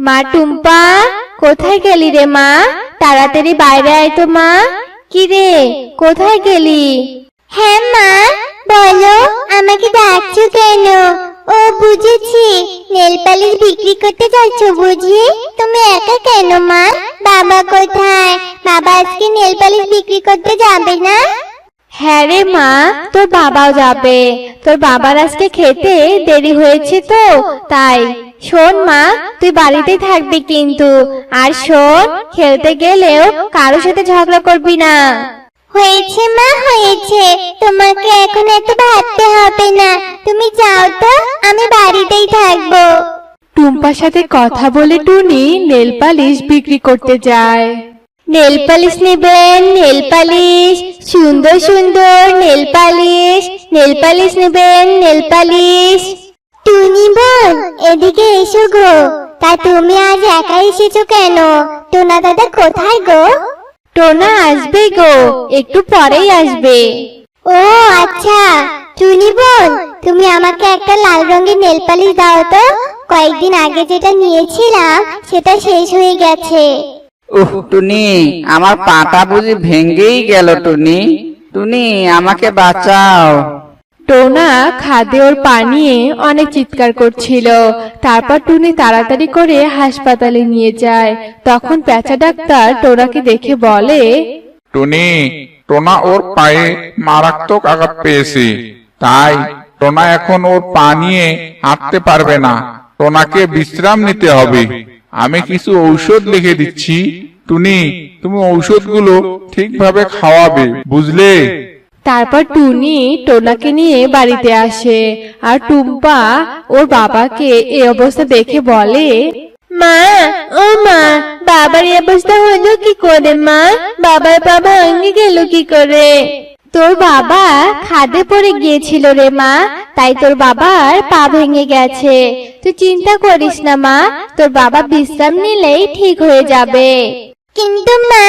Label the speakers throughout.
Speaker 1: মা টুম্পা, কোথায় গেলি রে মা? তাড়াতাড়ি বাইরে আয় তো মা। কি রে, কোথায় গেলি?
Speaker 2: হ্যাঁ মা, বলো আমাকে ডাকছো কেন? ও বুঝেছি, নেল পালিশ বিক্রি করতে যাচ্ছ বুঝি। তুমি একা কেন মা? বাবা কোথায়? বাবা আজকে নেল পালিশ বিক্রি করতে যাবে না?
Speaker 1: হ্যাঁ রে মা, তোর বাবাও যাবে। তোর বাবার আজকে খেতে দেরি হয়েছে তো তাই। শোন মা, তুই বাড়িতেই থাকবি কিন্তু। আর শোন, খেলতে গেলেও কারোর সাথে ঝগড়া করবি না।
Speaker 2: হয়েছে মা হয়েছে, তোমাকে এখন এত ভাবতে হবে না। তুমি যাও তো, আমি বাড়িতেই থাকবো।
Speaker 3: টুম্পার সাথে কথা বলে টুনি নেল পালিশ বিক্রি করতে যায়।
Speaker 1: নেল পালিশ নেবেন? নেল পালিশ, সুন্দর সুন্দর নেল পালিশ। নেল পালিশ নেবেন? Nail polish.
Speaker 2: টুনি বোন, এদিকে এসো গো। তা তুমি আজ একা এসেছো কেন? টোনা দাদা কোথায় গো?
Speaker 1: টোনা আসবে গো, একটু পরেই আসবে।
Speaker 2: ও আচ্ছা। টুনি বোন, তুমি আমাকে একটা লাল রঙের নেল পালিশ দাও তো। কয়েকদিন আগে যেটা নিয়েছিলাম সেটা শেষ হয়ে গেছে।
Speaker 4: টুনি, আমার পাটা বুঝি ভেঙেই গেল। টুনি, টুনি আমাকে বাঁচাও।
Speaker 3: টোনা খাদে ওর পা নিয়ে অনেক চিৎকার করছিল। তারপর টুনি তাড়াতাড়ি করে হাসপাতালে নিয়ে যায়। তখন পেঁচা ডাক্তার টোনাকে দেখে বলে,
Speaker 5: টুনি, টোনা ওর পায়ে মারাত্মক আঘাত পেয়েছে, তাই টোনা এখন ওর পা নিয়ে হাঁটতে পারবে না। টোনাকে বিশ্রাম নিতে হবে। আমি কিছু ঔষধ লিখে দিচ্ছি। টুনি, তুমি ঔষধগুলো ঠিকভাবে খাওয়াবে, বুঝলে?
Speaker 3: তারপর টুনি টোনাকে নিয়ে বাড়িতে আসে। আর টুম্পা ওর বাবাকে এই অবস্থা দেখে বলে,
Speaker 1: মা, ও মা, বাবার এই অবস্থা হলো কি করে মা? বাবার পা ভেঙে গেল কি করে? তোর বাবা খাদে পড়ে গিয়েছিল রে মা, তাই তোর বাবার পা ভেঙে গেছে। তুই চিন্তা করিস না মা, তোর বাবা বিশ্রাম নিলেই ঠিক হয়ে যাবে।
Speaker 2: কিন্তু মা,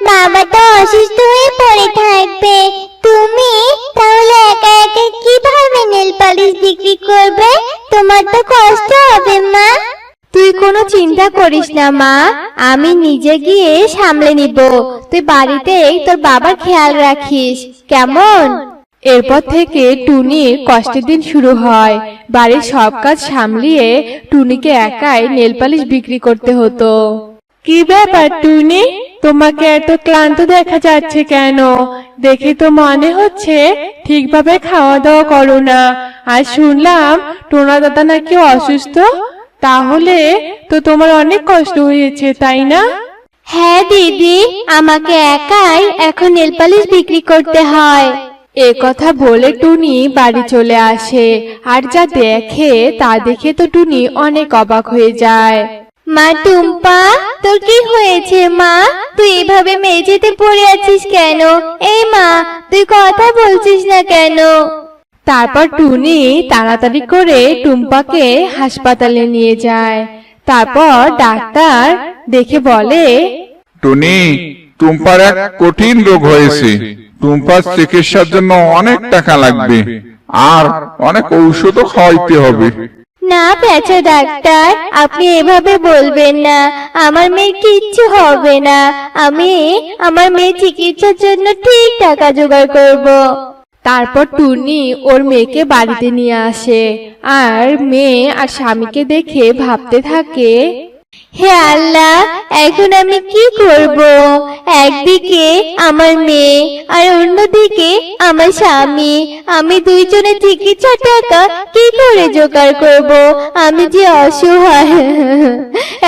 Speaker 2: বাবা তো অসুস্থ হয়ে পড়ে থাকবে। তুমি তাহলে একা একা কিভাবে নেল পালিশ বিক্রি করবে? তোমার তো কষ্ট হবে মা।
Speaker 1: তুই কোনো চিন্তা করিস না মা, আমি নিজে গিয়ে সামলে নিব। তুই বাড়িতেই তোর বাবার খেয়াল রাখিস, কেমন?
Speaker 3: এরপর থেকে টুনির কষ্টের দিন শুরু হয়। বাড়ির সব কাজ সামলিয়ে টুনিকে একাই নেল পালিশ বিক্রি করতে হতো। কি ব্যাপার টুনি, তোমাকে এত ক্লান্ত দেখা যাচ্ছে কেন? দেখে তো মনে হচ্ছে ঠিকভাবে খাওয়া দাওয়া করো না। আর শুনলাম টোনা দাদা নাকি অসুস্থ। তাহলে তো তোমার অনেক কষ্ট হয়েছে, তাই না?
Speaker 1: হ্যাঁ দিদি, আমাকে একাই এখন নেল পালিশ বিক্রি করতে হয়।
Speaker 3: এ কথা বলে টুনি বাড়ি চলে আসে। আর যা দেখে তা দেখে তো টুনি অনেক অবাক হয়ে যায়।
Speaker 1: মা টুম্পা, তোর কি হয়েছে মা? তুই এভাবে মেঝেতে পড়ে আছিস কেন? এই মা, তুই কথা বলছিস না কেন?
Speaker 3: তারপর টুনি তাড়াতাড়ি করে টুম্পাকে হাসপাতালে নিয়ে যায়। তারপর ডাক্তার দেখে বলে,
Speaker 5: টুনি, টুম্পার এক কঠিন রোগ হয়েছে। টুম্পার চিকিৎসার জন্য অনেক টাকা লাগবে, আর অনেক ঔষধও খাওয়াইতে হবে।
Speaker 1: না পেঁচা ডাক্তার, আপনি এভাবে বলবেন না। আমার মেয়ের কিচ্ছু হবে না। আমি আমার মেয়ের চিকিৎসার জন্য ঠিক টাকা জোগাড় করব।
Speaker 3: তারপর টুনি ওর মেয়েকে বাড়িতে নিয়ে আসে। আর মেয়ে আর স্বামীকে দেখে ভাবতে থাকে,
Speaker 1: হে আল্লাহ, এখন আমি কি করব? একদিকে আমার মেয়ে আর অন্যদিকে আমার স্বামী। আমি দুইজনের চিকিৎসা টাকা কি করে জোগাড় করব? আমি যে অসহায়,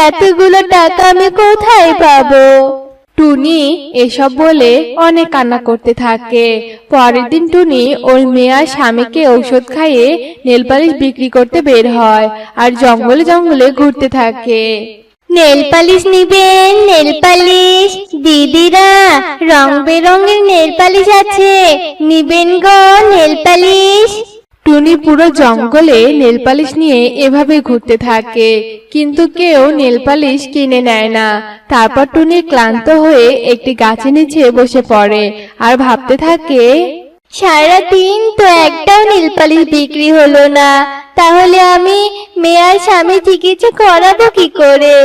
Speaker 1: এতগুলো টাকা আমি কোথায় পাবো?
Speaker 3: টুনি এসব বলে অনেক কান্না করতে থাকে। পরের দিন টুনি ওর মেয়ে আর স্বামীকে ঔষধ খাইয়ে নেল পালিশ বিক্রি করতে বের হয়। আর জঙ্গলে জঙ্গলে ঘুরতে থাকে।
Speaker 1: নেল পালিশ নিবেন? Nail polish. দিদিরা, রং বেরঙের নেল পালিশ আছে, নিবেন গো নেল পালিশ?
Speaker 3: টুনি পুরো জঙ্গলে নেল পালিশ নিয়ে এভাবে ঘুরতে থাকে, কিন্তু কেউ নেল পালিশ কিনে নেয় না। তারপর টুনি ক্লান্ত হয়ে একটি গাছের নিচে বসে পড়ে আর ভাবতে থাকে,
Speaker 1: সারাদিন তো একটাও নীল পালিশ বিক্রি হলো না, তাহলে আমি মেয়ে আর স্বামী চিকিৎসা করাবো কি করে?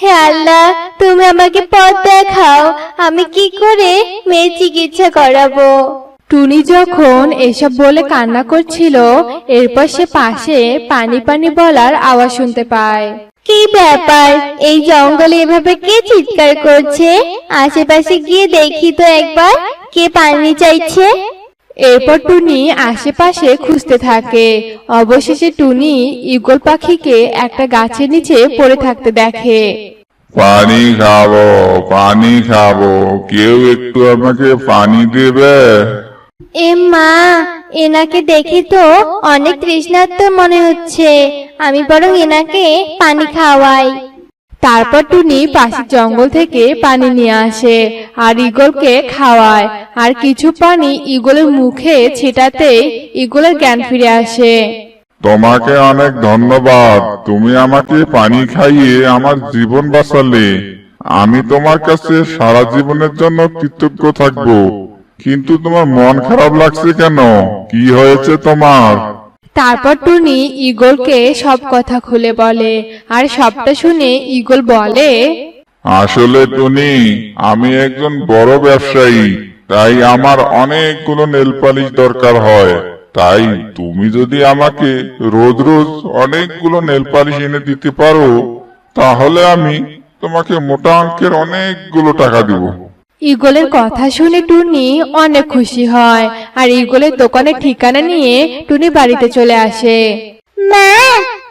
Speaker 1: হে আল্লাহ, তুমি আমাকে পথ দেখাও, আমি কি করে মেয়ে চিকিৎসা করাবো?
Speaker 3: টুনি যখন এসব বলে কান্না করছিল, এরপর সে পাশে পানি পানি বলার আওয়াজ শুনতে পায়।
Speaker 1: কি ব্যাপার, এই জঙ্গলে এভাবে কে চিৎকার করছে? আশেপাশে গিয়ে দেখি তো একবার, কে পানি চাইছে।
Speaker 3: এরপর টুনি আশেপাশে খুঁজতে থাকে। অবশেষে টুনি ঈগল পাখিকে একটা গাছের নিচে পড়ে থাকতে দেখে।
Speaker 5: পানি খাবো, পানি খাবো, কেউ একটু আমাকে পানি দেবে?
Speaker 1: এ মা, এনাকে দেখে তো অনেক তৃষ্ণার্ত মনে হচ্ছে, আমি বরং এনাকে পানি খাওয়াই।
Speaker 3: তারপর টুনি পাশের জঙ্গল থেকে পানি নিয়ে আসে আর ঈগলকে খাওয়ায়, আর কিছু পানি ঈগলের মুখে ছিটাতেই ঈগলের জ্ঞান ফিরে আসে।
Speaker 5: তোমাকে অনেক ধন্যবাদ, তুমি আমাকে পানি খাইয়ে আমার জীবন বাঁচালে। আমি তোমার কাছে সারা জীবনের জন্য কৃতজ্ঞ থাকবো। কিন্তু তোমার মন খারাপ লাগছে কেন? কি হয়েছে তোমার?
Speaker 3: তারপর টুনি ঈগলকে সব কথা খুলে বলে, আর সবটা শুনে ঈগল বলে,
Speaker 5: আসলে টুনি, আমি একজন বড় ব্যবসায়ী, তাই আমার অনেকগুলো নেল পালিশ দরকার হয়। তাই তুমি যদি আমাকে রোজ রোজ অনেকগুলো নেল পালিশ এনে দিতে পারো, তাহলে আমি তোমাকে মোটা অঙ্কের অনেকগুলো টাকা দিব।
Speaker 3: ঈগলের কথা শুনে টুনি অনেক খুশি হয়, আর ঈগলের দোকানের ঠিকানা নিয়ে টুনি বাড়িতে চলে আসে।
Speaker 2: মা,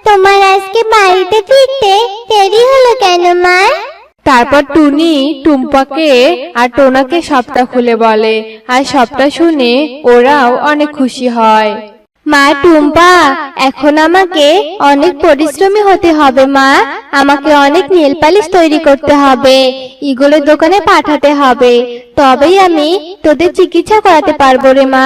Speaker 2: তোমার আজকে বাড়িতে ফিরতে দেরি হলো কেন মা?
Speaker 3: তারপর টুনি টুম্পাকে আর টোনাকে সবটা খুলে বলে, আর সবটা শুনে ওরাও অনেক খুশি হয়।
Speaker 1: মা টুম্পা, এখন আমাকে অনেক পরিশ্রমী হতে হবে মা, আমাকে অনেক নেল পালিশ তৈরি করতে হবে, ঈগলের দোকানে পাঠাতে হবে, তবেই আমি তোদের চিকিৎসা করাতে পারবো রে মা।